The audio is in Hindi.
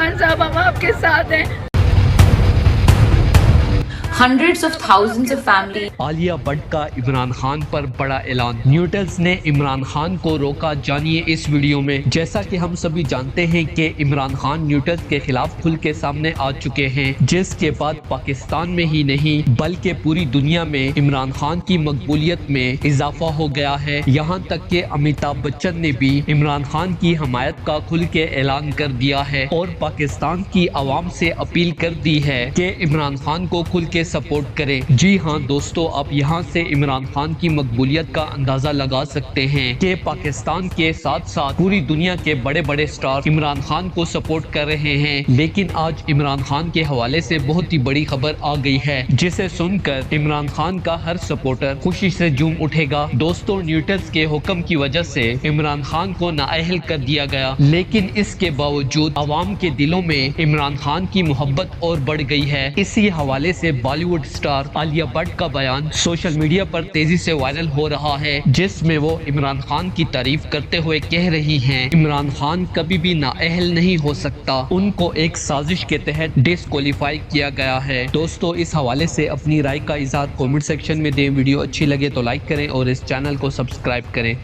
खान साहब हम आपके साथ हैं। Hundreds of thousands of families. Alia Bhatt का इमरान खान पर बड़ा ऐलान। न्यूटल्स ने इमरान खान को रोका, जानिए इस वीडियो में। जैसा कि हम सभी जानते हैं कि इमरान खान न्यूटल्स के खिलाफ खुल के सामने आ चुके हैं, जिसके बाद पाकिस्तान में ही नहीं बल्कि पूरी दुनिया में इमरान खान की मकबूलियत में इजाफा हो गया है। यहाँ तक कि अमिताभ बच्चन ने भी इमरान खान की हमायत का खुल के ऐलान कर दिया है और पाकिस्तान की आवाम से अपील कर दी है कि इमरान खान को खुल के सपोर्ट करें। जी हाँ दोस्तों, आप यहाँ से इमरान खान की मकबूलियत का अंदाजा लगा सकते हैं कि पाकिस्तान के साथ साथ पूरी दुनिया के बड़े बड़े स्टार इमरान खान को सपोर्ट कर रहे हैं। लेकिन आज इमरान खान के हवाले से बहुत ही बड़ी खबर आ गई है, जिसे सुनकर इमरान खान का हर सपोर्टर खुशी से झूम उठेगा। दोस्तों, न्यूटल्स के हुक्म की वजह से इमरान खान को नाअहल कर दिया गया, लेकिन इसके बावजूद आवाम के दिलों में इमरान खान की मोहब्बत और बढ़ गई है। इसी हवाले से बॉलीवुड स्टार आलिया भट्ट का बयान सोशल मीडिया पर तेजी से वायरल हो रहा है, जिसमें वो इमरान खान की तारीफ करते हुए कह रही हैं, इमरान खान कभी भी नाअहल नहीं हो सकता, उनको एक साजिश के तहत डिस्क्वालीफाई किया गया है। दोस्तों, इस हवाले से अपनी राय का इज़हार कमेंट सेक्शन में दें। वीडियो अच्छी लगे तो लाइक करें और इस चैनल को सब्सक्राइब करें।